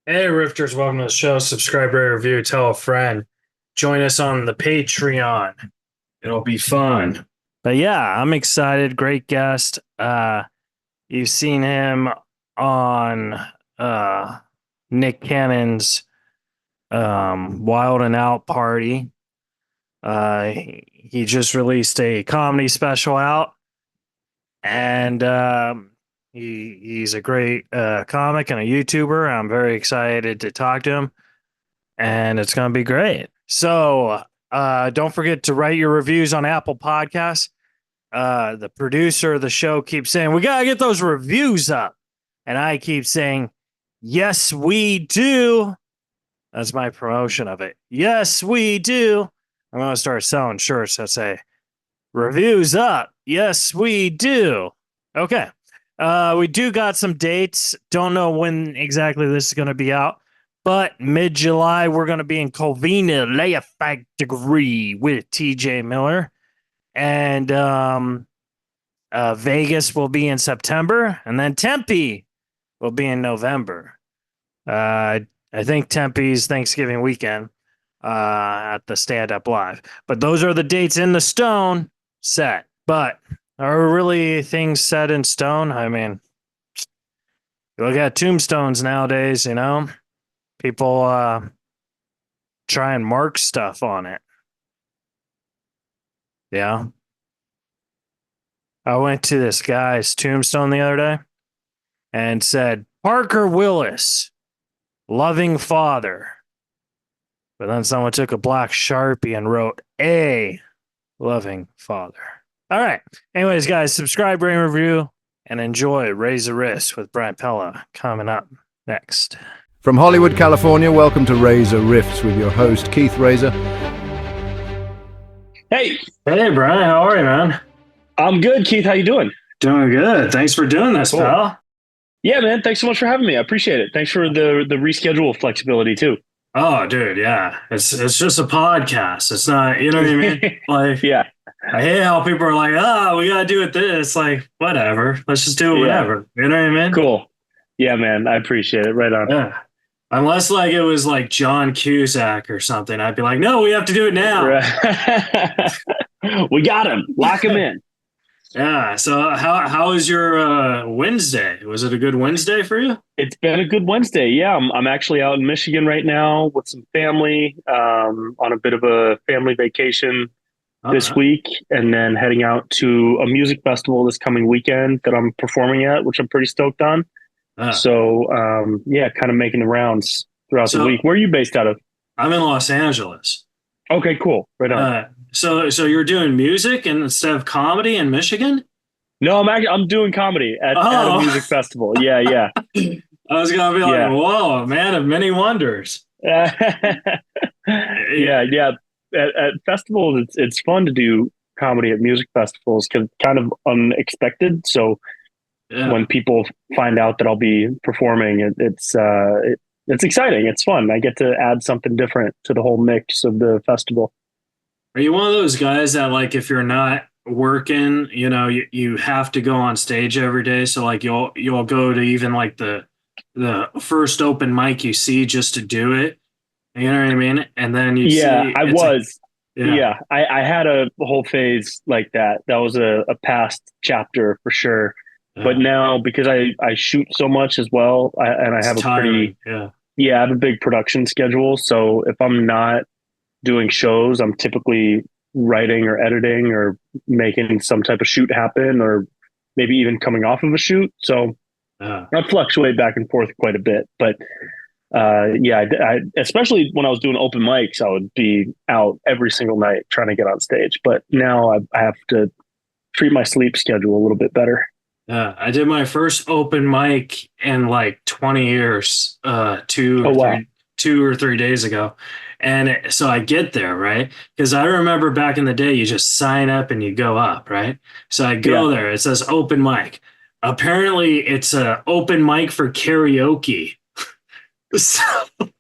Hey, Rifters, welcome to the show. Subscribe, rate, review, tell a friend. Join us on the Patreon. It'll be fun. But yeah, I'm excited. Great guest. You've seen him on Nick Cannon's Wild and Out party. He just released a comedy special out, and he's a great comic and a YouTuber. I'm very excited to talk to him, and it's going to be great. So don't forget to write your reviews on Apple Podcasts. The producer of the show keeps saying, we got to get those reviews up. And I keep saying, yes, we do. That's my promotion of it. Yes, we do. I'm going to start selling shirts that say, reviews up. Yes, we do. Okay. We do got some dates. Don't know when exactly this is going to be out. But mid-July, we're going to be in Covina, Leia Factory with TJ Miller. And Vegas will be in September. And then Tempe will be in November. I think Tempe's Thanksgiving weekend at the Stand Up Live. But those are the dates in the stone set. But are really things set in stone? I mean, you look at tombstones nowadays, you know? People try and mark stuff on it. Yeah. I went to this guy's tombstone the other day and said, Parker Willis, loving father. But then someone took a black Sharpie and wrote a loving father. All right. Anyways, guys, subscribe, rate, review, and enjoy Raise the Wrist with Brent Pella coming up next. From Hollywood, California, welcome to Reza Riffs with your host, Keith Reza. Hey, Brian, how are you, man? I'm good, Keith. How you doing? Doing good. Thanks for doing this, Cool. pal. Yeah, man. Thanks so much for having me. I appreciate it. Thanks for the reschedule flexibility too. Oh, dude, yeah. It's just a podcast. It's not, you know what I mean? Like, Yeah, I hate how people are like, we gotta do it this. Like, whatever. Let's just do it whenever. You know what I mean? cool. Yeah, man. I appreciate it. Right on. Yeah. Unless like it was like John Cusack or something, I'd be like, no, we have to do it now. Right. We got him. Lock him in. Yeah. So how was your Wednesday? Was it a good Wednesday for you? It's been a good Wednesday. Yeah, I'm actually out in Michigan right now with some family on a bit of a family vacation this week, and then heading out to a music festival this coming weekend that I'm performing at, which I'm pretty stoked on. So, yeah, kind of making the rounds throughout the week. Where are you based out of? I'm in Los Angeles. Okay, cool. Right on. So you're doing music instead of comedy in Michigan? No, I'm doing comedy at a music festival. Yeah, yeah. I was gonna be like, whoa, a man of many wonders. Yeah. At festivals, it's fun to do comedy at music festivals because it's kind of unexpected. So when people find out that I'll be performing, it's exciting. It's fun. I get to add something different to the whole mix of the festival. Are you one of those guys that, like, if you're not working, you know, you have to go on stage every day? So like you'll go to even like the first open mic you see just to do it. You know what I mean? And then you see. I was. I had a whole phase like that. That was a past chapter for sure. But now, because I shoot so much as well, and I have I have a big production schedule. So if I'm not doing shows, I'm typically writing or editing or making some type of shoot happen, or maybe even coming off of a shoot. So I fluctuate back and forth quite a bit. But I especially when I was doing open mics, I would be out every single night trying to get on stage. But now I have to treat my sleep schedule a little bit better. I did my first open mic in like 20 years, 2 or 3 days ago. And so I get there, right? Because I remember back in the day, you just sign up and you go up, right? So I go there. It says open mic. Apparently, it's an open mic for karaoke. So,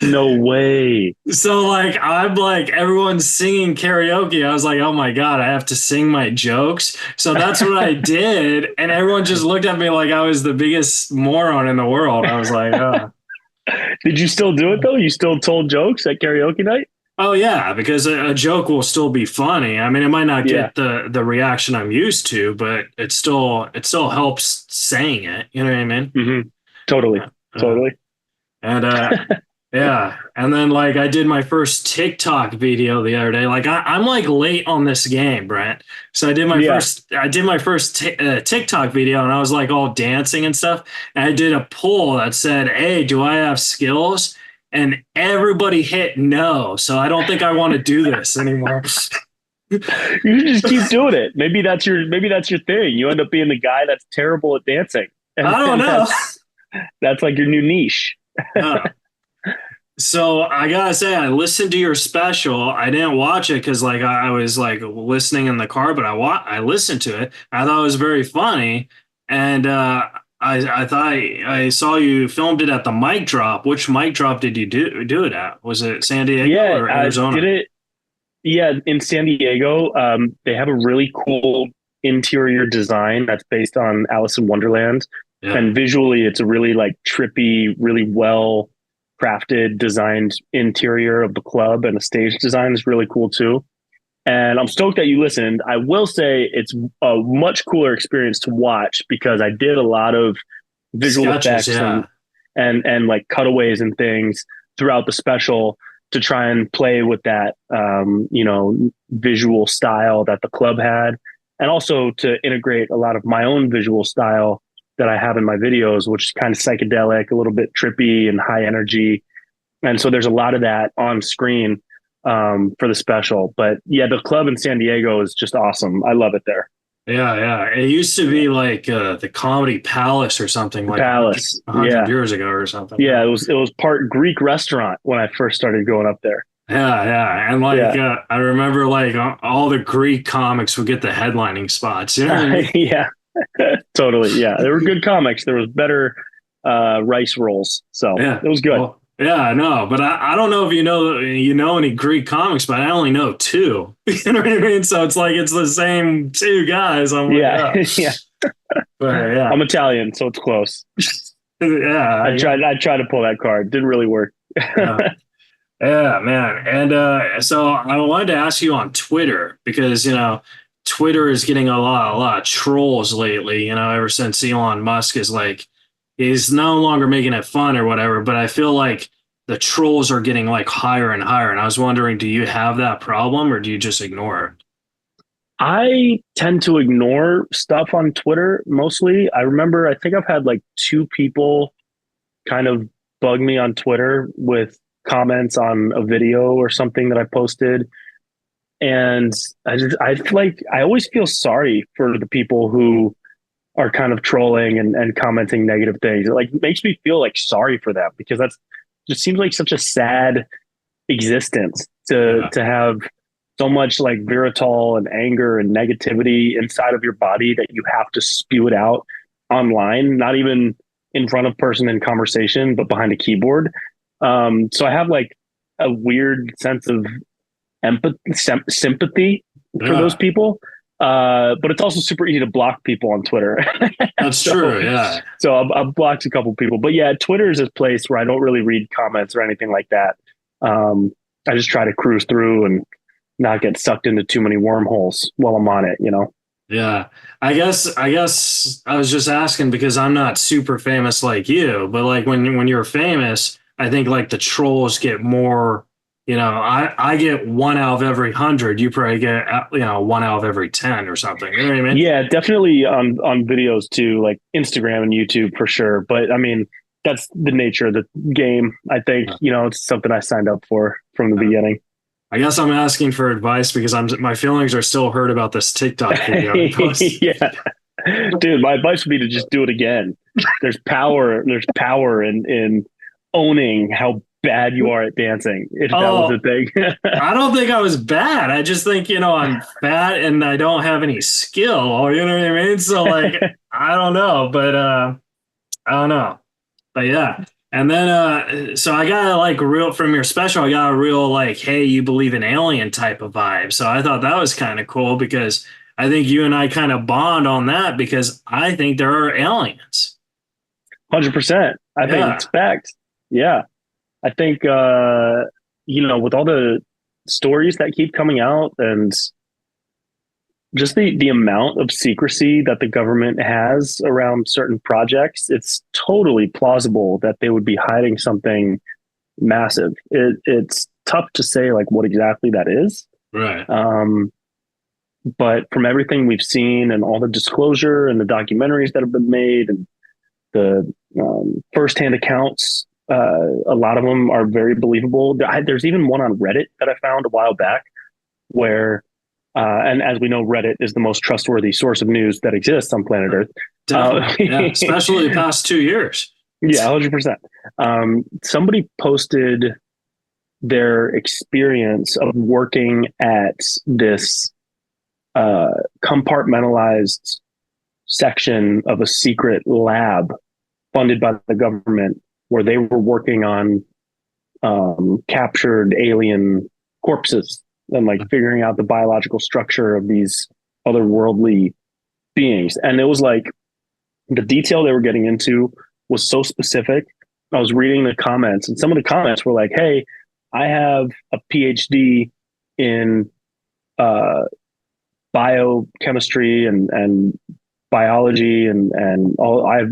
no way. So like I'm like everyone's singing karaoke. I was like, oh my God, I have to sing my jokes. So that's what I did. And everyone just looked at me like I was the biggest moron in the world. I was like, oh. Did you still do it though? You still told jokes at karaoke night? Oh yeah, because a joke will still be funny. I mean, it might not Yeah. get the reaction I'm used to, but it still helps saying it. You know what I mean? Totally. Uh, Totally. and yeah, and then like I did my first TikTok video the other day. Like I'm like late on this game, Brent. So Yeah. I did my first TikTok video, and I was like all dancing and stuff. And I did a poll that said, "Hey, do I have skills?" And everybody hit no. So I don't think I want to do this anymore. You should just keep doing it. Maybe that's your thing. You end up being the guy that's terrible at dancing. I don't And know. that's like your new niche. So I gotta say, I listened to your special. I didn't watch it because like I was like listening in the car, but I listened to it. I thought it was very funny, and I thought I saw you filmed it at the mic drop. Which mic drop did you do it at? Was it San Diego Yeah, or I Arizona? did it. Yeah, in San Diego, they have a really cool interior design that's based on Alice in Wonderland, Yeah, and visually, it's a really like trippy, really well crafted, designed interior of the club, and the stage design is really cool too. And I'm stoked that you listened. I will say it's a much cooler experience to watch because I did a lot of visual sketches. effects Yeah, and like cutaways and things throughout the special to try and play with that visual style that the club had, and also to integrate a lot of my own visual style that I have in my videos, which is kind of psychedelic, a little bit trippy and high energy. And so there's a lot of that on screen for the special. But yeah, the club in San Diego is just awesome. I love it there. yeah. It used to be like the Comedy Palace or something The like Palace. 100 Yeah. years ago or something. Yeah, it was part Greek restaurant when I first started going up there. Yeah. And like, Yeah. I remember like all the Greek comics would get the headlining spots. You know what I mean? Yeah. Totally. Yeah. There were good comics. There was better rice rolls. So Yeah. it was good. Well, yeah, I know. But I don't know if you know any Greek comics, but I only know two. You know what I mean? So it's like it's the same two guys. I'm like, Yeah. oh. Yeah. But yeah. I'm Italian, so it's close. Yeah. I tried to pull that card. Didn't really work. Yeah. Yeah, man. And so I wanted to ask you on Twitter because, Twitter is getting a lot of trolls lately, ever since Elon Musk is like, he's no longer making it fun or whatever. But I feel like the trolls are getting like higher and higher. And I was wondering, do you have that problem or do you just ignore it? I tend to ignore stuff on Twitter mostly. I think I've had like two people kind of bug me on Twitter with comments on a video or something that I posted. And I always feel sorry for the people who are kind of trolling and commenting negative things. It like makes me feel like sorry for them because that's just seems like such a sad existence Yeah. to have so much like viritol and anger and negativity inside of your body that you have to spew it out online, not even in front of person in conversation, but behind a keyboard. So I have like a weird sense of sympathy for Yeah. those people. But it's also super easy to block people on Twitter. That's true. Yeah. So I've blocked a couple people, but yeah, Twitter is a place where I don't really read comments or anything like that. I just try to cruise through and not get sucked into too many wormholes while I'm on it, Yeah. I guess I was just asking because I'm not super famous like you, but like when you're famous, I think like the trolls get more, I get one out of every 100. You probably get, one out of every 10 or something. You know what I mean? Yeah, definitely on videos too, like Instagram and YouTube for sure. But I mean, that's the nature of the game. I think, it's something I signed up for from the beginning. I guess I'm asking for advice because my feelings are still hurt about this TikTok video I posted. Yeah. Dude, my advice would be to just do it again. There's power in owning how bad you are at dancing, if that was a thing. I don't think I was bad. I just think, I'm fat and I don't have any skill. You know what I mean? So like, I don't know, but I don't know. But yeah. And then, so I got like from your special, I got a real like, hey, you believe in alien type of vibe. So I thought that was kind of cool because I think you and I kind of bond on that because I think there are aliens. 100%. I think it's fact. Yeah. I think with all the stories that keep coming out and just the amount of secrecy that the government has around certain projects, it's totally plausible that they would be hiding something massive. It's tough to say like what exactly that is. Right. But from everything we've seen and all the disclosure and the documentaries that have been made and the firsthand accounts, a lot of them are very believable. There's even one on Reddit that I found a while back where, and as we know, Reddit is the most trustworthy source of news that exists on planet Earth. Definitely, yeah, especially the past 2 years. Yeah, 100%. Somebody posted their experience of working at this compartmentalized section of a secret lab funded by the government where they were working on captured alien corpses and like figuring out the biological structure of these otherworldly beings. And it was like the detail they were getting into was so specific. I was reading the comments and some of the comments were like, hey, I have a PhD in biochemistry and biology and all. I have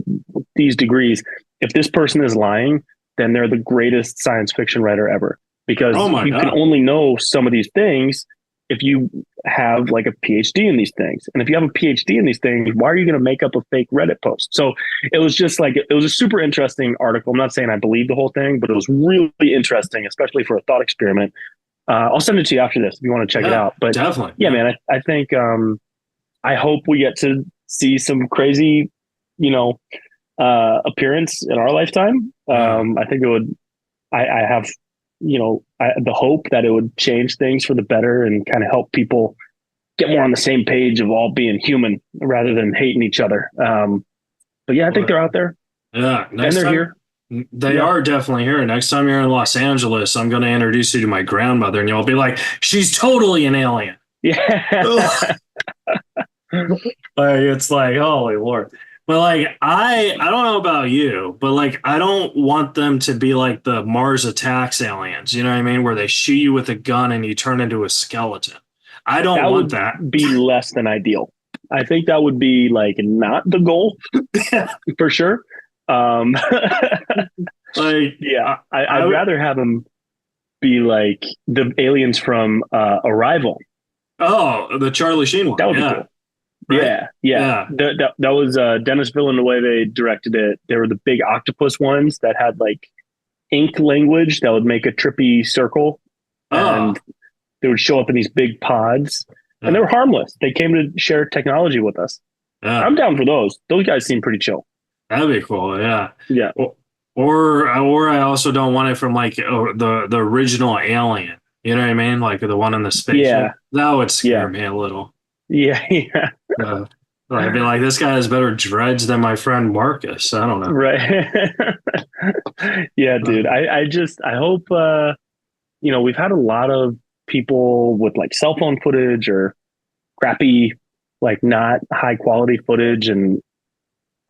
these degrees. If this person is lying, then they're the greatest science fiction writer ever, because you can only know some of these things if you have like a PhD in these things. And if you have a PhD in these things, why are you going to make up a fake Reddit post? So it was just like, it was a super interesting article. I'm not saying I believe the whole thing, but it was really interesting, especially for a thought experiment. I'll send it to you after this if you want to check it out. But definitely. Yeah, man, I think I hope we get to see some crazy, appearance in our lifetime. I think it would, I have, the hope that it would change things for the better and kind of help people get more on the same page of all being human rather than hating each other. But yeah, I think they're out there. Yeah. And they're here. They are definitely here. Next time you're in Los Angeles, I'm going to introduce you to my grandmother and you'll be like, she's totally an alien. Yeah. Like, it's like, holy Lord. But like, I don't know about you, but like, I don't want them to be like the Mars Attacks aliens. You know what I mean? Where they shoot you with a gun and you turn into a skeleton. I don't want that. Be less than ideal. I think that would be like not the goal for sure. Like, yeah, I'd rather have them be like the aliens from Arrival. Oh, the Charlie Sheen one. That would be cool. Right? Yeah. That was Dennis Villeneuve directed it. There were the big octopus ones that had like ink language that would make a trippy circle, and they would show up in these big pods, and they were harmless. They came to share technology with us. I'm down for those. Those guys seem pretty chill. That'd be cool. Yeah. Yeah. Or I also don't want it from like the original Alien. You know what I mean? Like the one in the spaceship. Yeah. That would scare me a little. Yeah. I'd be like, this guy has better dreads than my friend Marcus. I don't know. Right. Yeah, dude. I hope, we've had a lot of people with like cell phone footage or crappy, like not high quality footage. And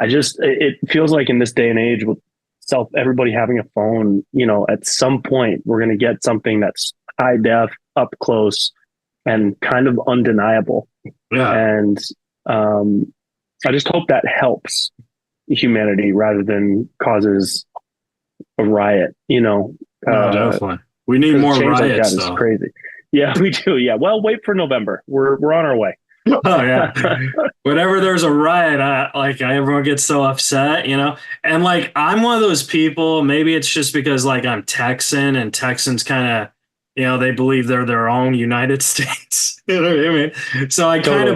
it feels like in this day and age with everybody having a phone, at some point we're going to get something that's high def, up close, and kind of undeniable. Yeah. And I just hope that helps humanity rather than causes a riot, definitely. We need more riots, like though. Crazy. Yeah, we do. Yeah. Well, wait for November. We're on our way. Oh yeah. Whenever there's a riot, everyone gets so upset, and like, I'm one of those people, maybe it's just because like I'm Texan and Texans kind of, they believe they're their own United States. You know what I mean? So I kind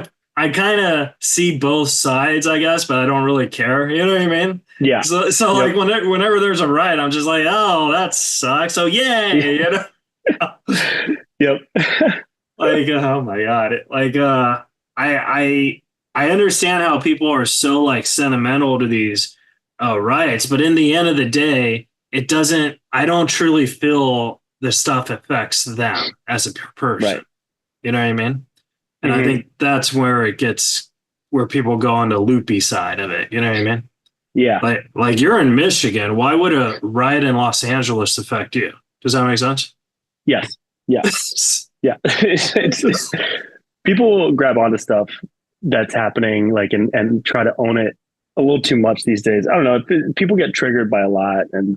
of see both sides, I guess, but I don't really care. You know what I mean? Yeah. So like whenever there's a riot, I'm just like, oh, that sucks. So yay, Yep. Like, oh my God. Like, I understand how people are so like sentimental to these riots, but in the end of the day, I don't truly feel the stuff affects them as a person. Right. You know what I mean? And I think that's where where people go on the loopy side of it. You know what I mean? Yeah. Like you're in Michigan. Why would a riot in Los Angeles affect you? Does that make sense? Yes. Yeah. Yeah. People grab onto stuff that's happening, like, and try to own it a little too much these days. I don't know. People get triggered by a lot, and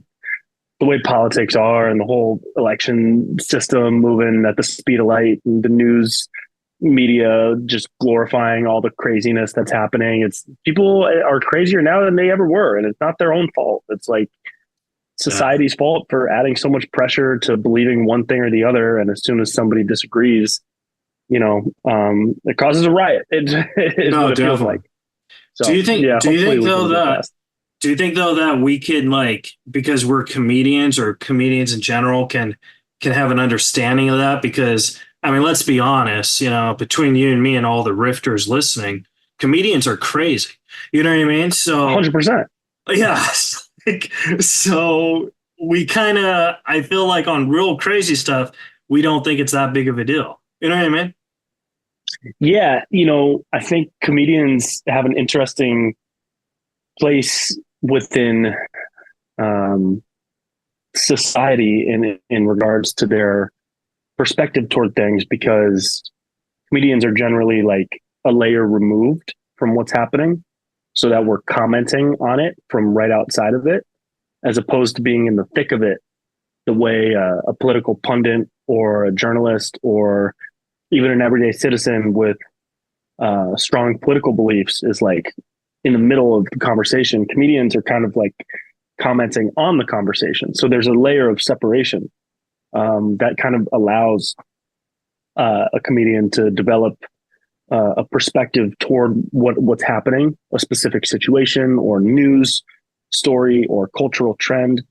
the way politics are, and the whole election system moving at the speed of light, and the news media just glorifying all the craziness that's happening. It's people are crazier now than they ever were, and it's not their own fault. It's like society's fault for adding so much pressure to believing one thing or the other. And as soon as somebody disagrees, it causes a riot. It is what it feels like. So, do you think though that we can, like, because we're comedians, or comedians in general can have an understanding of that? Because I mean, let's be honest, between you and me and all the rifters listening, comedians are crazy. You know what I mean? So 100%. Yeah. So we kind of, I feel like on real crazy stuff, we don't think it's that big of a deal. You know what I mean? Yeah. I think comedians have an interesting place within society in regards to their perspective toward things, because comedians are generally like a layer removed from what's happening, so that we're commenting on it from right outside of it, as opposed to being in the thick of it, the way a political pundit or a journalist or even an everyday citizen with strong political beliefs is like in the middle of the conversation. Comedians are kind of like commenting on the conversation. So there's a layer of separation that kind of allows a comedian to develop a perspective toward what's happening, a specific situation or news story or cultural trend.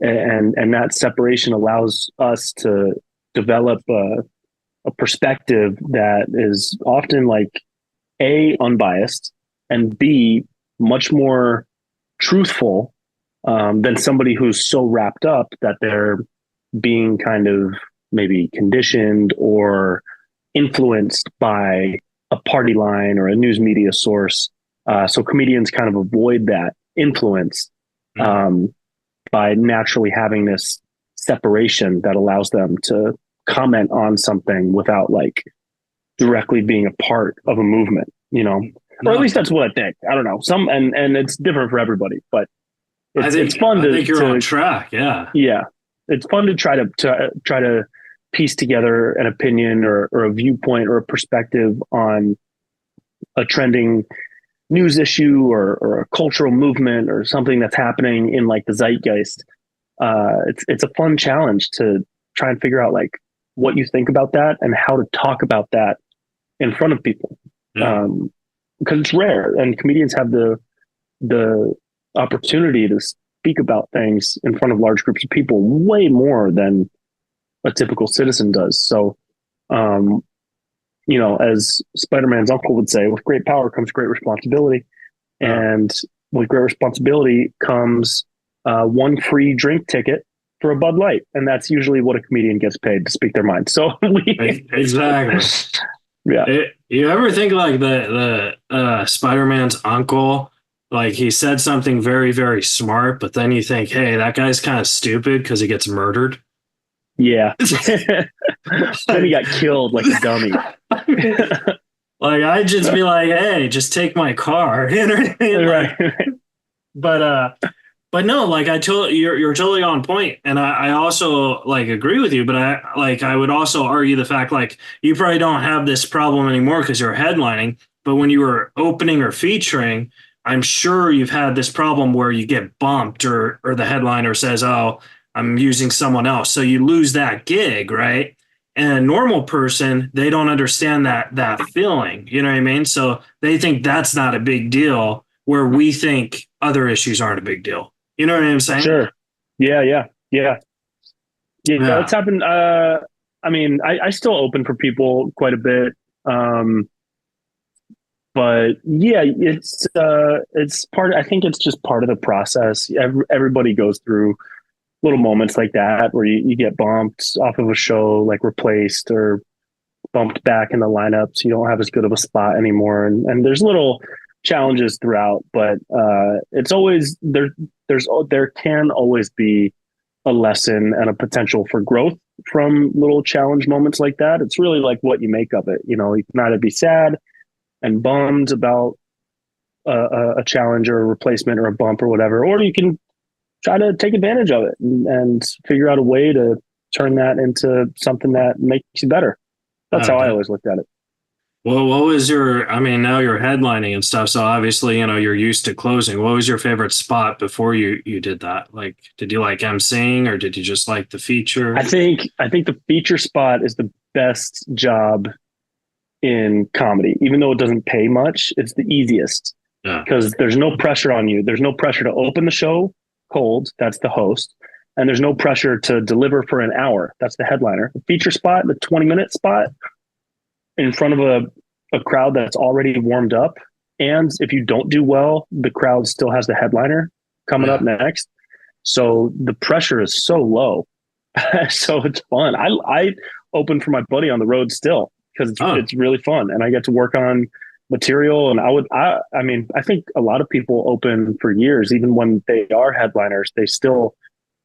And that separation allows us to develop a perspective that is often like A, unbiased, and B, much more truthful than somebody who's so wrapped up that they're being kind of maybe conditioned or influenced by a party line or a news media source. So comedians kind of avoid that influence by naturally having this separation that allows them to comment on something without like directly being a part of a movement, or at least that's what I think. I don't know, and it's different for everybody, but it's fun to. I think you're on track. Yeah, yeah, it's fun to try to piece together an opinion or a viewpoint or a perspective on a trending news issue or a cultural movement or something that's happening in like the zeitgeist. It's a fun challenge to try and figure out like what you think about that and how to talk about that in front of people. Yeah. Because it's rare, and comedians have the opportunity to speak about things in front of large groups of people way more than a typical citizen does. So, as Spider-Man's uncle would say, with great power comes great responsibility. And with great responsibility comes one free drink ticket for a Bud Light. And that's usually what a comedian gets paid to speak their mind. So exactly. Yeah. You ever think like the Spider-Man's uncle, like he said something very, very smart, but then you think, hey, that guy's kind of stupid because he gets murdered? Yeah. Then he got killed like a dummy. Like I'd just be like, hey, just take my car. You know what I mean? Right. But no, like you're totally on point. And I also like agree with you, but I would also argue the fact like you probably don't have this problem anymore because you're headlining. But when you were opening or featuring, I'm sure you've had this problem where you get bumped or the headliner says, oh, I'm using someone else. So you lose that gig, right? And a normal person, they don't understand that feeling. You know what I mean? So they think that's not a big deal, where we think other issues aren't a big deal. You know what I'm saying? Sure. Yeah. It's happened. I mean, I still open for people quite a bit. But yeah, it's part. I think it's just part of the process. Everybody goes through little moments like that where you get bumped off of a show, like replaced or bumped back in the lineup, so you don't have as good of a spot anymore. And there's little challenges throughout, but it's always there can always be a lesson and a potential for growth from little challenge moments like that. It's really like what you make of it. You know, you can either be sad and bummed about a challenge or a replacement or a bump or whatever, or you can try to take advantage of it and figure out a way to turn that into something that makes you better. That's how I always looked at it. Well, what was I mean, now you're headlining and stuff, so obviously, you're used to closing. What was your favorite spot before you did that? Like, did you like emceeing or did you just like the feature? I think the feature spot is the best job in comedy. Even though it doesn't pay much, it's the easiest. Yeah. Because there's no pressure on you. There's no pressure to open the show cold. That's the host. And there's no pressure to deliver for an hour. That's the headliner. The feature spot, the 20-minute spot in front of a crowd that's already warmed up. And if you don't do well, the crowd still has the headliner coming up next. So the pressure is so low. So it's fun. I open for my buddy on the road still because it's really fun. And I get to work on material. And I mean, I think a lot of people open for years, even when they are headliners, they still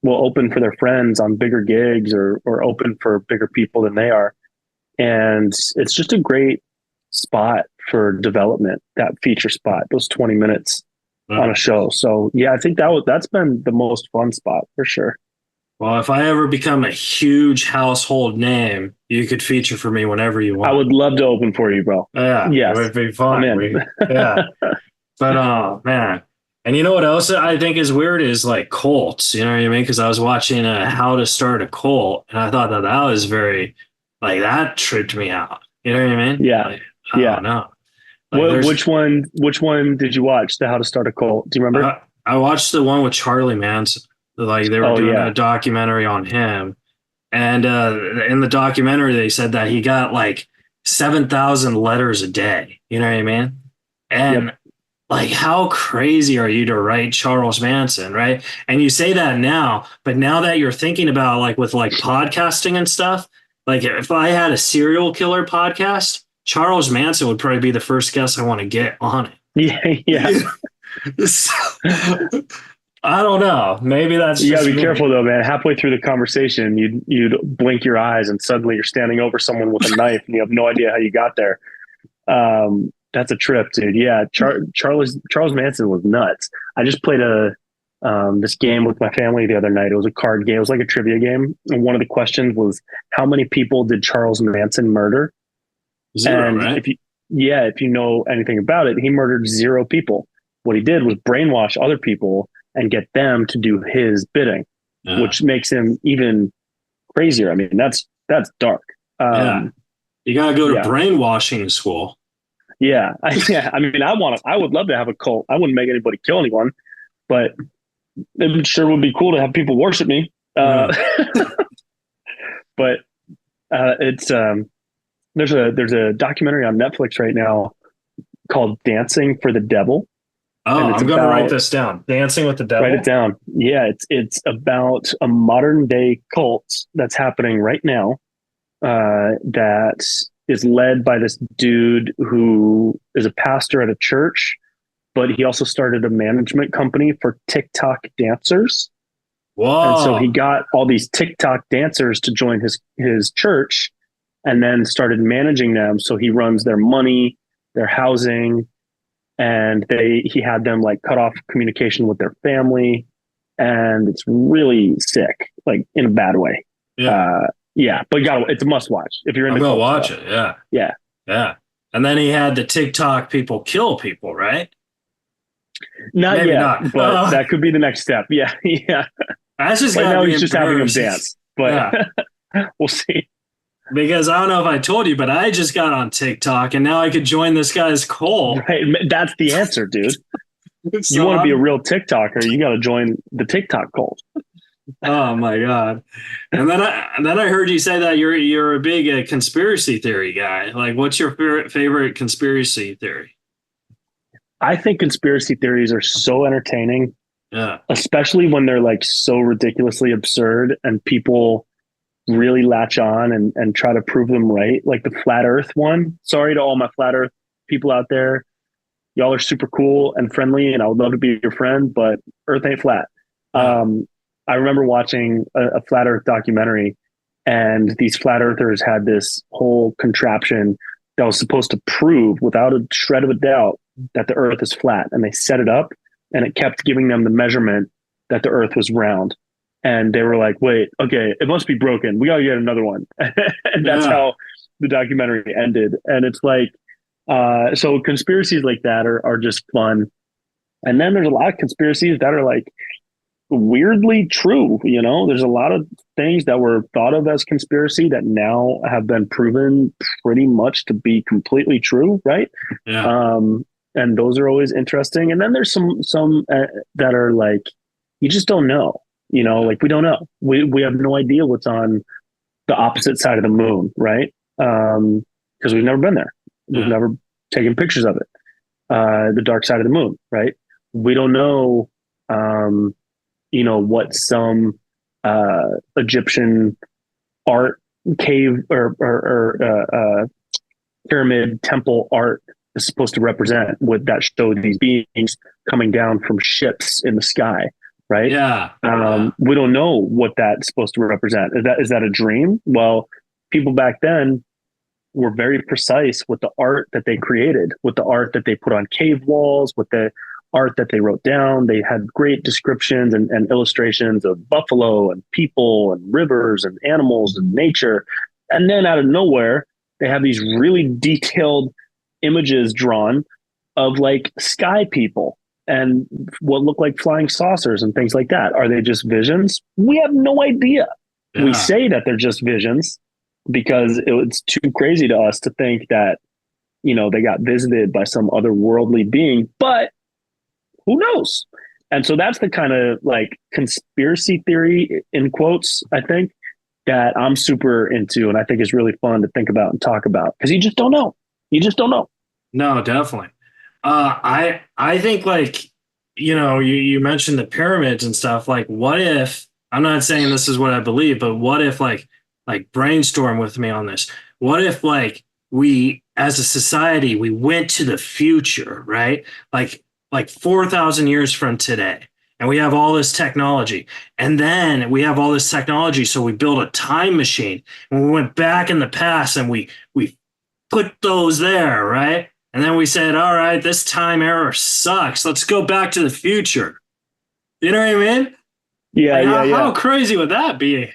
will open for their friends on bigger gigs or open for bigger people than they are. And it's just a great spot for development, that feature spot, those 20 minutes on a show. So yeah, I think that's been the most fun spot for sure. Well, if I ever become a huge household name, you could feature for me whenever you want. I would love to open for you, bro. Yeah. Yes. It would be fun. Yeah. But man. And you know what else I think is weird is like cults, you know what I mean? Because I was watching How to Start a Cult, and I thought that was very, like, that tripped me out. You know what I mean? Yeah. Like, I don't know. Like, which one did you watch? The How to Start a Cult? Do you remember? I watched the one with Charlie Manson. Like they were doing a documentary on him. And in the documentary, they said that he got like 7,000 letters a day. You know what I mean? And like, how crazy are you to write Charles Manson, right? And you say that now, but now that you're thinking about like with like podcasting and stuff, like if I had a serial killer podcast, Charles Manson would probably be the first guest I want to get on it. Yeah. So, I don't know. Maybe that's you gotta be careful though, man. Halfway through the conversation, you'd blink your eyes and suddenly you're standing over someone with a knife and you have no idea how you got there. That's a trip, dude. Yeah, Charles Manson was nuts. I just played this game with my family the other night. It was a card game. It was like a trivia game, and one of the questions was, "How many people did Charles Manson murder?" 0, and right? if you know anything about it, he murdered 0 people. What he did was brainwash other people and get them to do his bidding, which makes him even crazier. I mean, that's dark. You gotta go to brainwashing school. Yeah. I mean, I would love to have a cult. I wouldn't make anybody kill anyone, but it sure would be cool to have people worship me. But it's there's a documentary on Netflix right now called Dancing for the Devil. Oh, I'm going to write this down. Dancing with the Devil. Write it down. Yeah, it's about a modern day cult that's happening right now. That is led by this dude who is a pastor at a church, but he also started a management company for TikTok dancers. Whoa. And so he got all these TikTok dancers to join his church and then started managing them. So he runs their money, their housing, and he had them like cut off communication with their family. And it's really sick, like in a bad way. Yeah. But it's a must watch if you're in. I'm gonna watch it. Yeah. And then he had the TikTok people kill people, right? Maybe not, but that could be the next step. Yeah. That's just right now he's just having them dance, but we'll see. Because I don't know if I told you, but I just got on TikTok and now I could join this guy's cult. Right, that's the answer, dude. So you want to be a real TikToker, you got to join the TikTok cult. Oh my god! And then I heard you say that you're a big conspiracy theory guy. Like, what's your favorite conspiracy theory? I think conspiracy theories are so entertaining. Yeah, especially when they're like so ridiculously absurd and people really latch on and try to prove them right. Like the flat Earth one. Sorry to all my flat Earth people out there. y'all are super cool and friendly, and I would love to be your friend, but Earth ain't flat. I remember watching a flat Earth documentary, and these flat earthers had this whole contraption that was supposed to prove without a shred of a doubt that the Earth is flat. And they set it up, and it kept giving them the measurement that the Earth was round. And they were like, wait, okay, it must be broken. We got to get another one. And that's how the documentary ended. And it's like, so conspiracies like that are just fun. And then there's a lot of conspiracies that are like weirdly true. There's a lot of things that were thought of as conspiracy that now have been proven pretty much to be completely true, right? And those are always interesting. And then there's some that are like, you just don't know. Like we don't know. We have no idea what's on the opposite side of the moon, right? Because we've never been there. We've never taken pictures of it. The dark side of the moon, right? We don't know, what some Egyptian art cave or pyramid temple art is supposed to represent, with that show these beings coming down from ships in the sky, right? We don't know what that's supposed to represent. Is that a dream? Well, people back then were very precise with the art that they created, with the art that they put on cave walls, with the art that they wrote down. They had great descriptions and illustrations of buffalo and people and rivers and animals and nature. And then out of nowhere, they have these really detailed images drawn of like sky people and what look like flying saucers and things like that. Are they just visions? We have no idea. We say that they're just visions because it's too crazy to us to think that, they got visited by some otherworldly being, but who knows? And so that's the kind of like conspiracy theory in quotes, I think, that I'm super into, and I think is really fun to think about and talk about, because you just don't know. You just don't know. No, definitely. I think like, you mentioned the pyramids and stuff. Like, what if, I'm not saying this is what I believe, but what if like brainstorm with me on this. What if like we as a society, we went to the future, right? Like 4,000 years from today. And we have all this technology. And then we have all this technology. So we built a time machine and we went back in the past and we put those there, right? And then we said, all right, this time era sucks. Let's go back to the future. You know what I mean? Yeah, How crazy would that be?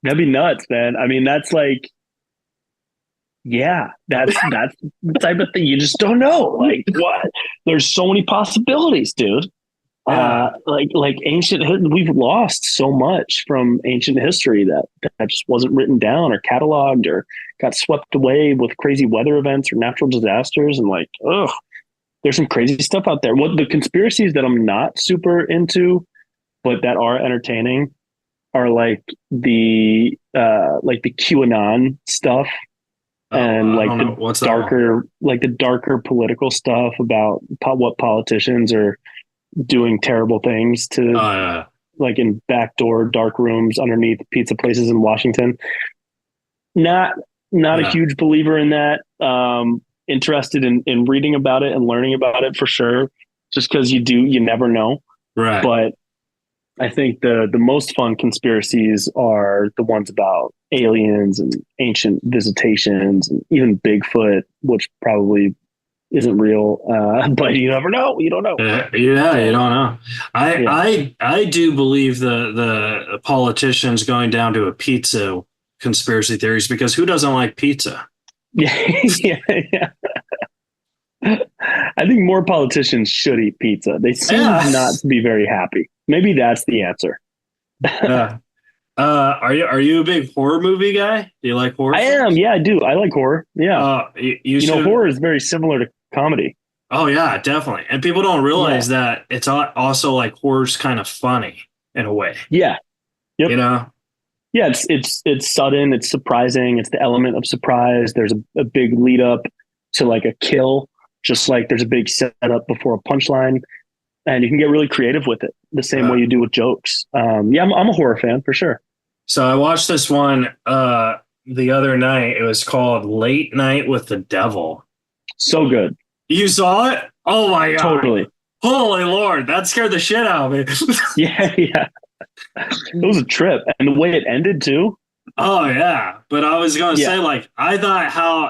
That'd be nuts, man. I mean, that's like, that's the type of thing you just don't know. Like, what? There's so many possibilities, dude. Like ancient, we've lost so much from ancient history that just wasn't written down or cataloged or got swept away with crazy weather events or natural disasters. And like, there's some crazy stuff out there. What the conspiracies that I'm not super into, but that are entertaining, are like the QAnon stuff. And like the darker political stuff about what politicians are doing terrible things to, like in backdoor dark rooms underneath pizza places in Washington. Not a huge believer in that. Interested in reading about it and learning about it for sure. Just because you never know. Right. But I think the most fun conspiracies are the ones about aliens and ancient visitations and even Bigfoot, which probably isn't real. But you never know. You don't know. You don't know. I do believe the politicians going down to a pizza conspiracy theories, because who doesn't like pizza? Yeah. I think more politicians should eat pizza. They seem not to be very happy. Maybe that's the answer. Are you a big horror movie guy? Do you like horror? I am. Yeah, I do. I like horror. Yeah. You know, horror is very similar to comedy. Oh yeah, definitely. And people don't realize that it's also like horror's kind of funny in a way. Yeah. Yep. You know? Yeah, it's sudden, it's surprising, it's the element of surprise. There's a big lead up to like a kill, just like there's a big setup before a punchline, and you can get really creative with it the same way you do with jokes. I'm a horror fan for sure. So I watched this one the other night. It was called Late Night with the Devil. So good. You saw it? Oh my God. Totally. Holy Lord. That scared the shit out of me. Yeah, yeah. It was a trip. And the way it ended too. Oh yeah. But I was going to say, Yeah. like,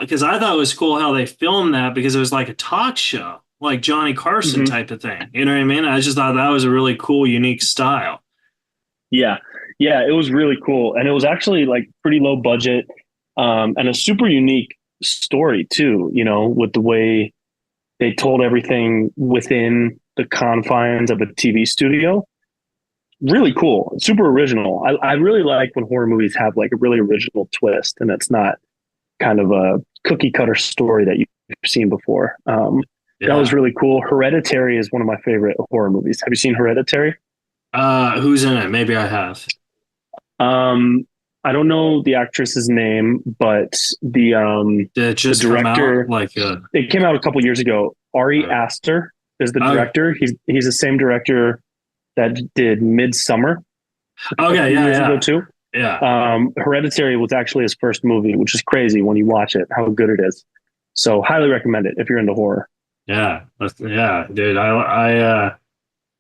because I thought it was cool how they filmed that because it was like a talk show, like Johnny Carson Hmm. type of thing. You know what I mean? I just thought that was a really cool, unique style. Yeah. Yeah. It was really cool. And it was actually like pretty low budget, and a super unique story too, you know, with the way they told everything within the confines of a TV studio. Really cool, super original. I really like when horror movies have like a really original twist and it's not kind of a cookie cutter story that you've seen before. That was Yeah. really cool. Hereditary is one of my favorite horror movies. Have you seen Hereditary? Who's in it? Maybe I have. Um, I don't know the actress's name, but Did it the just come out director. like It came out a couple years ago. Ari uh Aster is the okay, director. He's the same director that did Midsummer a okay, few yeah, years ago yeah, too. yeah. Hereditary was actually his first movie, which is crazy when you watch it, how good it is. So highly recommend it if you're into horror. Yeah, yeah, dude.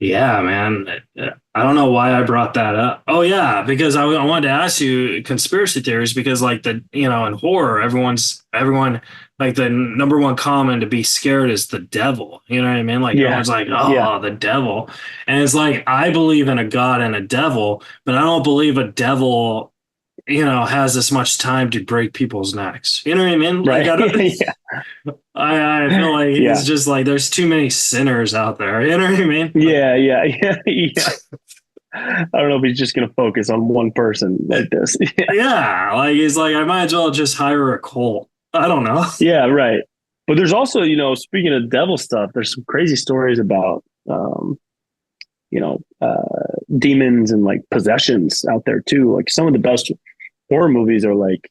Yeah, man. I don't know why I brought that up. Oh, yeah, because I wanted to ask you conspiracy theories because, like in horror, everyone like the number one common to be scared is the devil. You know what I mean? Like Yeah, everyone's like, yeah, oh, the devil, and it's like I believe in a god and a devil, but I don't believe a devil has this much time to break people's necks. You know what I mean? Like right. I don't. I feel like Yeah, he's just like there's too many sinners out there. You know what I mean? Like, yeah, yeah, yeah, yeah. I don't know if he's just gonna focus on one person like this. Yeah, yeah, like he's like I might as well just hire a cult. I don't know. yeah, right. But there's also, speaking of devil stuff, there's some crazy stories about, you know, demons and like possessions out there too. Like some of the best horror movies are like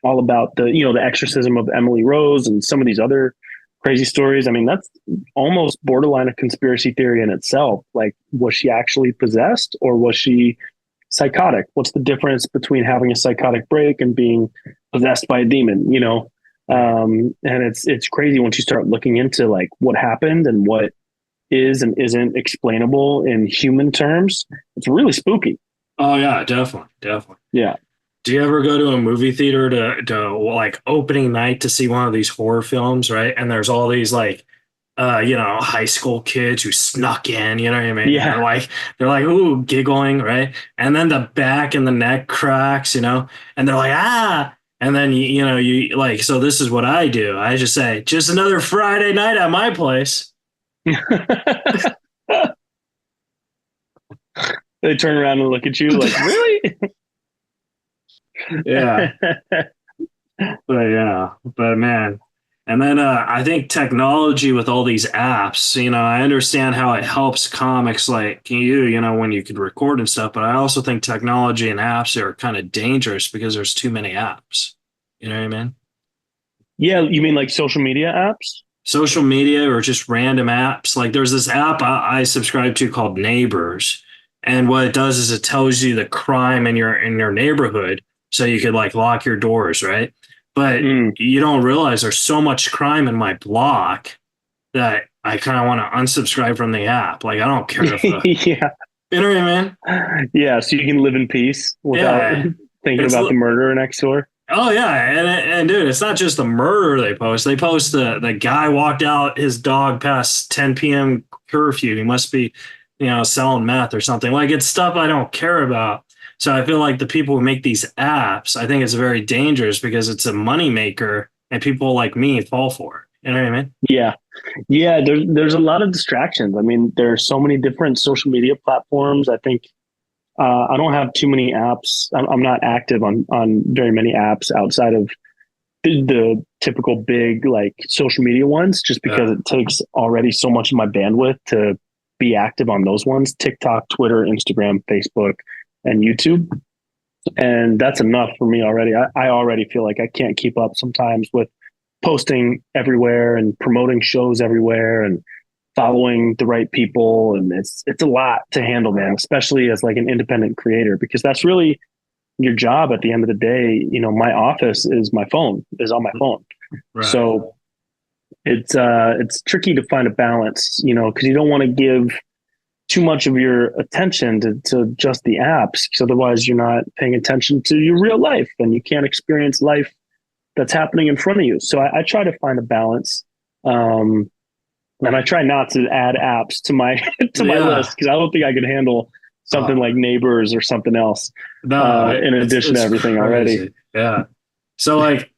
all about the exorcism of Emily Rose and some of these other crazy stories. I mean, that's almost borderline a conspiracy theory in itself. Like, was she actually possessed or was she psychotic? What's the difference between having a psychotic break and being possessed by a demon? And it's crazy once you start looking into like what happened and what is and isn't explainable in human terms. It's really spooky. Oh yeah, definitely, definitely. Yeah. Do you ever go to a movie theater to like opening night to see one of these horror films, right? And there's all these like high school kids who snuck in, you know what I mean? Yeah. They're like, ooh, giggling, right? And then the back and the neck cracks, and they're like, ah. And then you like, so this is what I do. I just say, just another Friday night at my place. They turn around and look at you like, really? Yeah. But man. And then I think technology with all these apps, I understand how it helps comics like when you could record and stuff, but I also think technology and apps are kind of dangerous because there's too many apps. You know what I mean? Yeah, you mean like social media apps? Social media or just random apps. Like there's this app I subscribe to called Neighbors. And what it does is it tells you the crime in your neighborhood so you could like lock your doors, right? But you don't realize there's so much crime in my block that I kind of want to unsubscribe from the app. Like I don't care if yeah. you know what I mean? Yeah, so you can live in peace without thinking it's about the murderer next door. Oh yeah, and dude, it's not just the murder they post. They post the guy walked out his dog past 10 p.m. curfew. He must be, selling meth or something. Like it's stuff I don't care about. So I feel like the people who make these apps, I think it's very dangerous because it's a moneymaker and people like me fall for it. You know what I mean? Yeah. Yeah, there's a lot of distractions. I mean, there are so many different social media platforms. I think I don't have too many apps. I'm not active on very many apps outside of the typical big like social media ones, just because it takes already so much of my bandwidth to be active on those ones: TikTok, Twitter, Instagram, Facebook, and YouTube. And that's enough for me already. I already feel like I can't keep up sometimes with posting everywhere and promoting shows everywhere and following the right people, and it's a lot to handle, man, especially as like an independent creator, because that's really your job at the end of the day. My office is on my phone. Right. So It's tricky to find a balance, because you don't want to give too much of your attention to just the apps, because otherwise you're not paying attention to your real life and you can't experience life that's happening in front of you. So I try to find a balance. And I try not to add apps to my my list, because I don't think I could handle something like Neighbors or something else. No, in addition to everything crazy. already. Yeah. So like,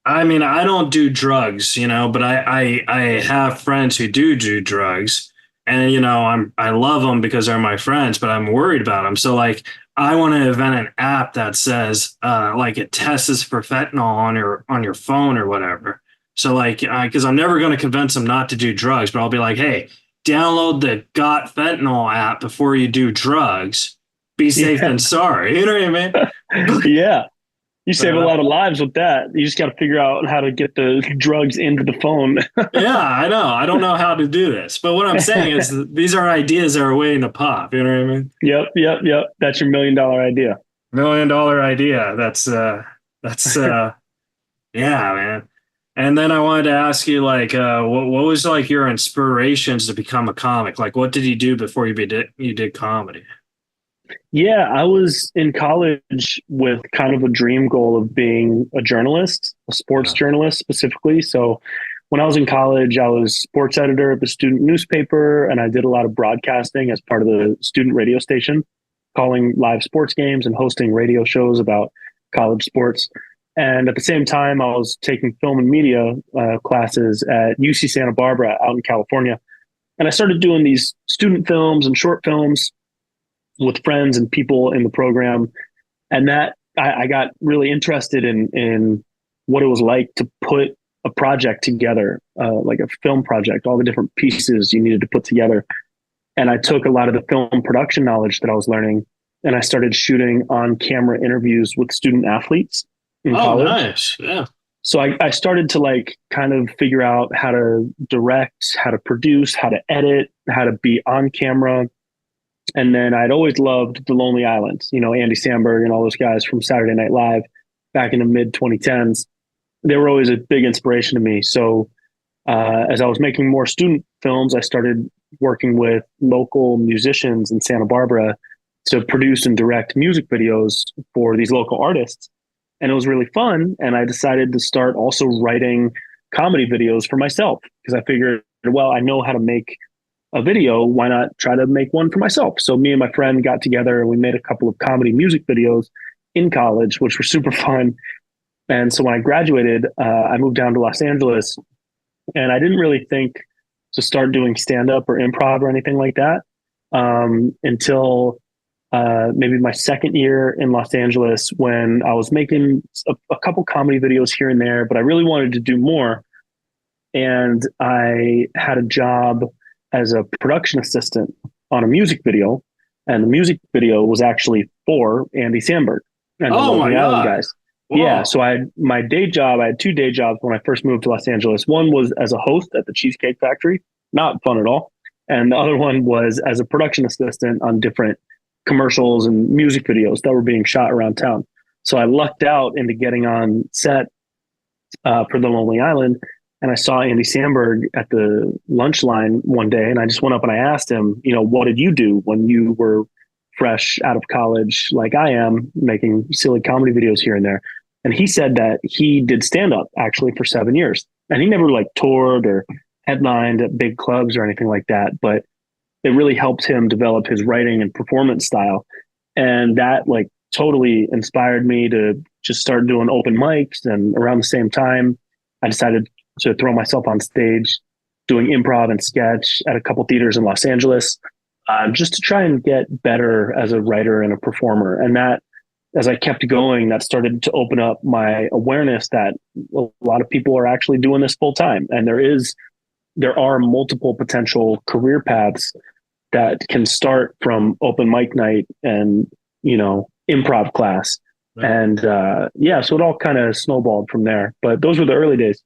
I mean, I don't do drugs, but I have friends who do drugs, and I love them because they're my friends, but I'm worried about them. So like, I want to invent an app that says like it tests for fentanyl on your phone or whatever. So like, because I'm never going to convince them not to do drugs, but I'll be like, hey, download the Got Fentanyl app before you do drugs. Be safe than sorry. You know what I mean? Yeah. You save a lot of lives with that. You just got to figure out how to get the drugs into the phone. Yeah, I know. I don't know how to do this. But what I'm saying is these are ideas that are waiting to pop. You know what I mean? Yep. That's your $1 million idea. $1 million idea. That's yeah, man. And then I wanted to ask you, like, what was like your inspirations to become a comic? Like, what did you do before you did comedy? Yeah, I was in college with kind of a dream goal of being a journalist, a sports journalist specifically. So when I was in college, I was sports editor of the student newspaper, and I did a lot of broadcasting as part of the student radio station, calling live sports games and hosting radio shows about college sports. And at the same time, I was taking film and media classes at UC Santa Barbara out in California. And I started doing these student films and short films with friends and people in the program. And that I got really interested in what it was like to put a project together, like a film project, all the different pieces you needed to put together. And I took a lot of the film production knowledge that I was learning, and I started shooting on camera interviews with student athletes in college. Nice. Yeah. So I started to like kind of figure out how to direct, how to produce, how to edit, how to be on camera. And then I'd always loved The Lonely Island, Andy Samberg and all those guys from Saturday Night Live back in the mid 2010s. They were always a big inspiration to me. So as I was making more student films, I started working with local musicians in Santa Barbara to produce and direct music videos for these local artists. And it was really fun. And I decided to start also writing comedy videos for myself, because I figured, well, I know how to make a video. Why not try to make one for myself? So me and my friend got together and we made a couple of comedy music videos in college, which were super fun. And so when I graduated, I moved down to Los Angeles, and I didn't really think to start doing stand-up or improv or anything like that until maybe my second year in Los Angeles, when I was making a couple comedy videos here and there, but I really wanted to do more. And I had a job as a production assistant on a music video, and the music video was actually for Andy Samberg and the Lonely Island guys. Whoa. Yeah, so I had my day job. I had 2 day jobs when I first moved to Los Angeles. One was as a host at the Cheesecake Factory, not fun at all, and the other one was as a production assistant on different commercials and music videos that were being shot around town. So I lucked out into getting on set for The Lonely Island. And I saw Andy Samberg at the lunch line one day, and I just went up and I asked him, what did you do when you were fresh out of college, like I am, making silly comedy videos here and there? And he said that he did stand-up actually for 7 years. And he never like toured or headlined at big clubs or anything like that, but it really helped him develop his writing and performance style. And that like totally inspired me to just start doing open mics. And around the same time, I decided to throw myself on stage doing improv and sketch at a couple theaters in Los Angeles, just to try and get better as a writer and a performer. And that, as I kept going, that started to open up my awareness that a lot of people are actually doing this full time. And there are multiple potential career paths that can start from open mic night and, improv class. Right. And so it all kind of snowballed from there. But those were the early days.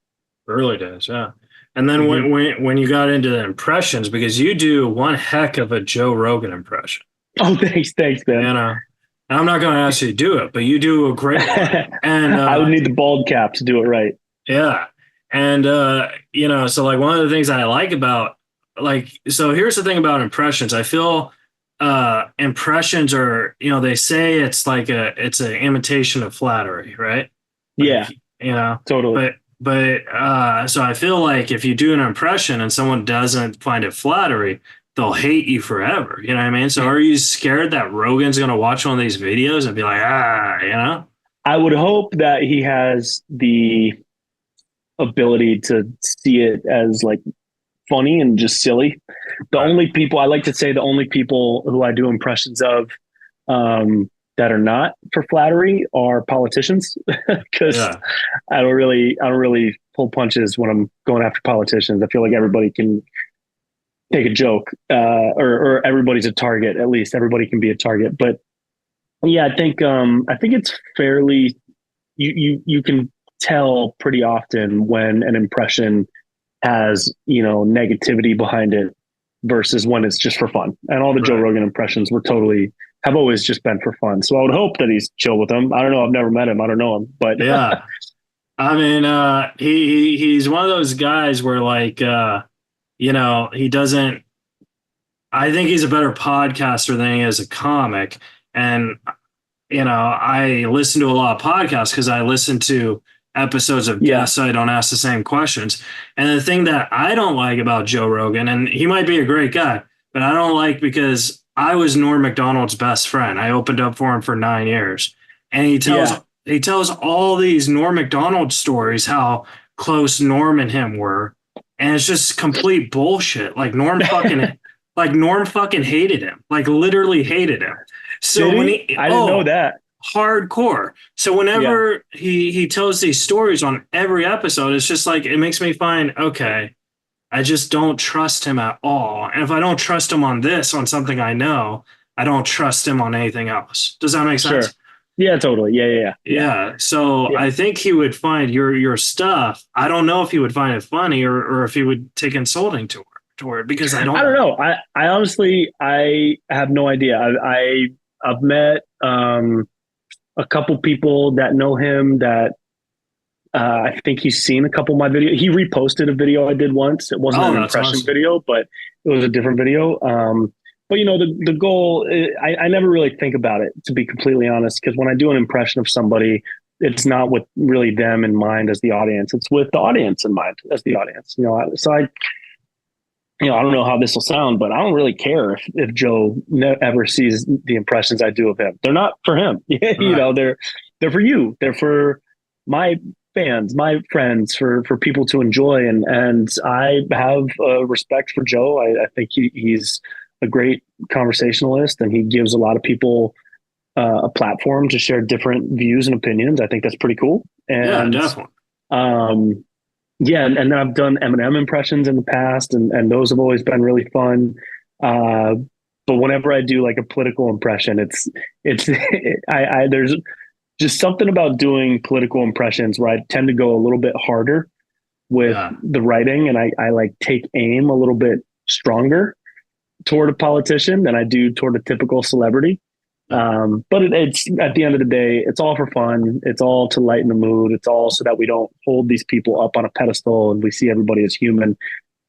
Early days, yeah. And then when you got into the impressions, because you do one heck of a Joe Rogan impression. Oh, thanks, man. I'm not going to ask you to do it, but you do a great one. And I would need the bald cap to do it right. Yeah. And so like one of the things I like about so here's the thing about impressions. I feel impressions are, they say it's an imitation of flattery, right? Yeah, Like, totally. but so I feel like if you do an impression and someone doesn't find it flattery, they'll hate you forever. You know what I mean? So are you scared that Rogan's gonna watch one of these videos and be like, I would hope that he has the ability to see it as like funny and just silly. The Right. only people I like to say, the only people who I do impressions of that are not for flattery are politicians, because Yeah. I don't really pull punches when I'm going after politicians. I feel like everybody can take a joke, or everybody's a target. At least everybody can be a target. But yeah, I think it's fairly, you can tell pretty often when an impression has, negativity behind it versus when it's just for fun. And all the Joe Right. Rogan impressions have always just been for fun. So I would hope that he's chill with them. I don't know. I've never met him. I don't know him, but Yeah. I mean, he's one of those guys where he doesn't. I think he's a better podcaster than he is a comic, and I listen to a lot of podcasts because I listen to episodes of yeah, guests so I don't ask the same questions. And the thing that I don't like about Joe Rogan, and he might be a great guy, but I don't like because I was Norm Macdonald's best friend. I opened up for him for 9 years, and yeah, he tells all these Norm Macdonald stories how close Norm and him were, and it's just complete bullshit. Norm fucking hated him, like literally hated him. did So when he? I didn't know that. hardcore. So Yeah, whenever he tells these stories on every episode, it's just like it makes me find, okay, I just don't trust him at all. And if I don't trust him on something I know, I don't trust him on anything else. Does that make sure. sense? Yeah, totally. Yeah. Yeah. So Yeah. I think he would find your stuff. I don't know if he would find it funny or if he would take insulting to it because I I don't. don't know. I honestly, I have no idea. I've met a couple people that know him that I think he's seen a couple of my videos. He reposted a video I did once. It wasn't Oh, an that's impression awesome. video, but it was a different video. But the goal, I never really think about it, to be completely honest, because when I do an impression of somebody, it's not with really them in mind as the audience. It's with the audience in mind as the audience. So I don't know how this will sound, but I don't really care if Joe ever sees the impressions I do of him. They're not for him. Right. They're for you. They're for my fans, my friends, for people to enjoy. And I have respect for Joe. I think he's a great conversationalist, and he gives a lot of people a platform to share different views and opinions. I think that's pretty cool. Yeah, And definitely. um, yeah, and then I've done Eminem impressions in the past, and those have always been really fun. Uh, but whenever I do like a political impression, it's there's just something about doing political impressions where I tend to go a little bit harder with Yeah. the writing, and I like take aim a little bit stronger toward a politician than I do toward a typical celebrity. But it's at the end of the day, it's all for fun. It's all to lighten the mood. It's all so that we don't hold these people up on a pedestal and we see everybody as human.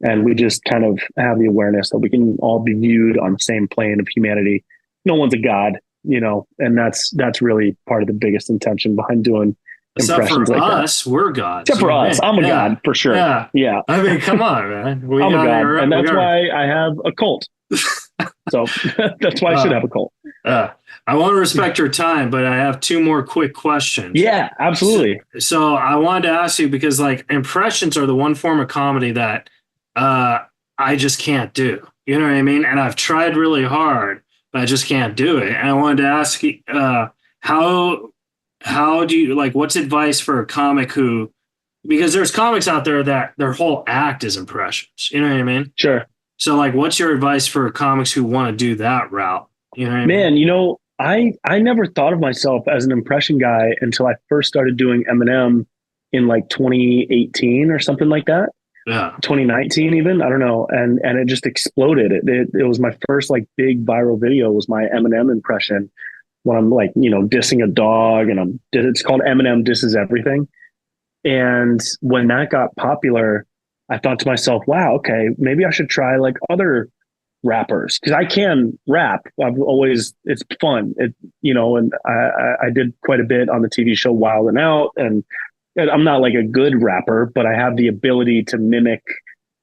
And we just kind of have the awareness that we can all be viewed on the same plane of humanity. No one's a god, and that's really part of the biggest intention behind doing Except impressions for like that. us, we're gods. Except You for know what I us, mean? I'm a Yeah. god for sure. Yeah. Yeah, I mean, come on, man. I'm a god, and that's why I have a cult. So that's why I should uh, have a cult. uh, I want to respect your time, but I have two more quick questions. Yeah, So, absolutely. so I wanted to ask you because like impressions are the one form of comedy that uh, I just can't do. You know what I mean? And I've tried really hard, but I just can't do it. And I wanted to ask you how do you like what's advice for a comic who because there's comics out there that their whole act is impressions. You know what I mean? Sure. So like what's your advice for comics who want to do that route? You know what I mean? Man, I never thought of myself as an impression guy until I first started doing Eminem in like 2018 or something like that. Yeah. 2019 even, I don't know, and it just exploded. It was my first like big viral video was my Eminem impression when I'm like, dissing a dog, and it's called Eminem Disses Everything. And when that got popular, I thought to myself, wow, okay, maybe I should try like other rappers because I can rap. It's fun. And I did quite a bit on the TV show Wild and Out, and I'm not like a good rapper, but I have the ability to mimic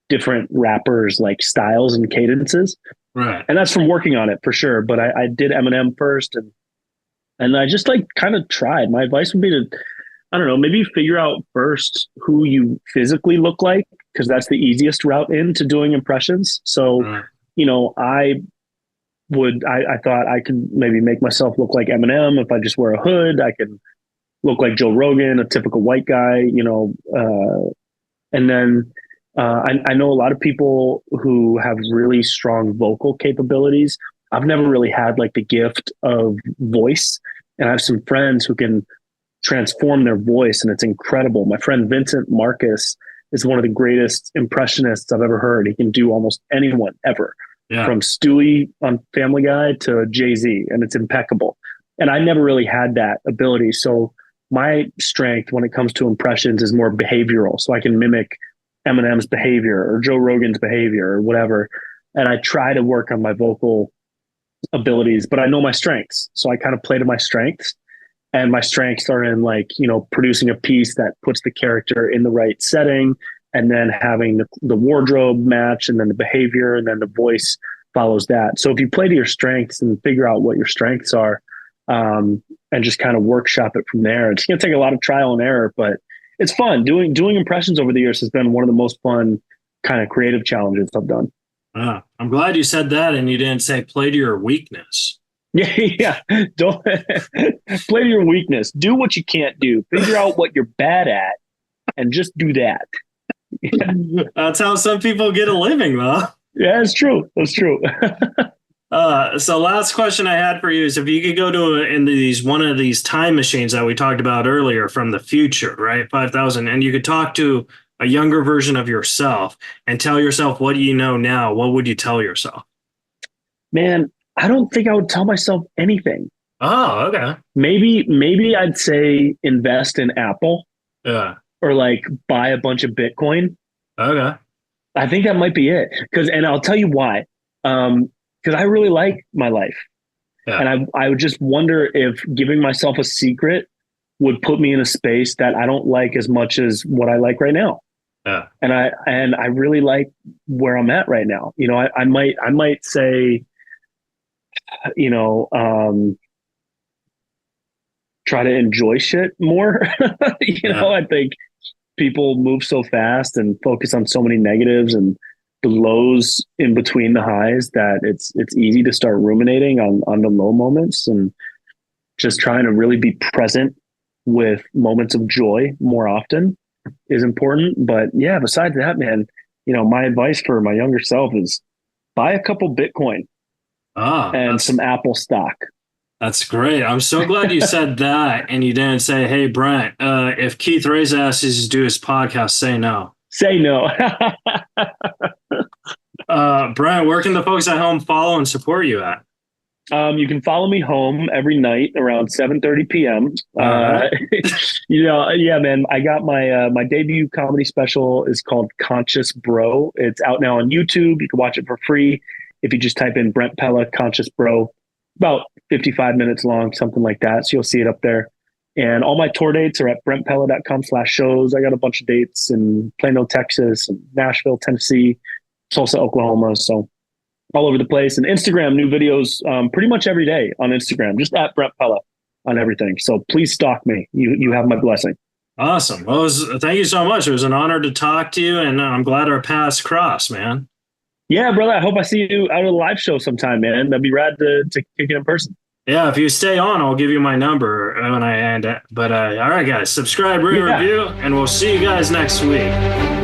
different rappers like styles and cadences. Right. And that's from working on it for sure. But I did Eminem first, and I just like kind of tried. My advice would be to, I don't know, maybe figure out first who you physically look like, because that's the easiest route into doing impressions. So, Right. I thought I could maybe make myself look like Eminem if I just wear a hood. I could look like Joe Rogan, a typical white guy, and then I know a lot of people who have really strong vocal capabilities. I've never really had like the gift of voice, and I have some friends who can transform their voice, and it's incredible. My friend Vincent Marcus is one of the greatest impressionists I've ever heard. He can do almost anyone ever, from Stewie on Family Guy to Jay-Z, and it's impeccable. And I never really had that ability. So my strength when it comes to impressions is more behavioral. So I can mimic Eminem's behavior or Joe Rogan's behavior or whatever. And I try to work on my vocal abilities, but I know my strengths. So I kind of play to my strengths. And my strengths are in like, producing a piece that puts the character in the right setting, and then having the wardrobe match, and then the behavior, and then the voice follows that. So if you play to your strengths and figure out what your strengths are, and just kind of workshop it from there, it's going to take a lot of trial and error, but it's fun. Doing impressions over the years has been one of the most fun kind of creative challenges I've done. I'm glad you said that, and you didn't say play to your weakness. Yeah. Don't play to your weakness. Do what you can't do. Figure out what you're bad at, and just do that. Yeah. That's how some people get a living, though. Yeah, it's true. That's true. So last question I had for you is, if you could go to one of these time machines that we talked about earlier from the future, right? 5,000, and you could talk to a younger version of yourself and tell yourself what you know now, what would you tell yourself? Man, I don't think I would tell myself anything. Oh, okay. Maybe I'd say invest in Apple. Yeah. Or like buy a bunch of Bitcoin. Okay. I think that might be it. And I'll tell you why. Because I really like my life. Yeah. And I would just wonder if giving myself a secret would put me in a space that I don't like as much as what I like right now. Yeah. And I really like where I'm at right now. I might say, try to enjoy shit more. I think people move so fast and focus on so many negatives and the lows in between the highs that it's easy to start ruminating on the low moments, and just trying to really be present with moments of joy more often is important. But yeah, besides that, man, my advice for my younger self is buy a couple Bitcoin and some Apple stock. That's great. I'm so glad you said that, and you didn't say, "Hey, Brent, if Keith Reza asks you to do his podcast, say no." Say no. Brent, where can the folks at home follow and support you at? You can follow me home every night around 7:30 p.m. Yeah, man. I got my debut comedy special is called Conscious Bro. It's out now on YouTube. You can watch it for free if you just type in Brent Pella Conscious Bro. About 55 minutes long, something like that. So you'll see it up there. And all my tour dates are at brentpella.com/shows. I got a bunch of dates in Plano, Texas, and Nashville, Tennessee, Tulsa, Oklahoma. So all over the place. And Instagram, new videos pretty much every day on Instagram, just at Brent Pella on everything. So please stalk me. You have my blessing. Awesome. Well, thank you so much. It was an honor to talk to you, and I'm glad our paths crossed, man. Yeah, brother. I hope I see you out of the live show sometime, man. That'd be rad to kick it in person. Yeah, if you stay on, I'll give you my number when I end it. But all right, guys, subscribe, rate, review, and we'll see you guys next week.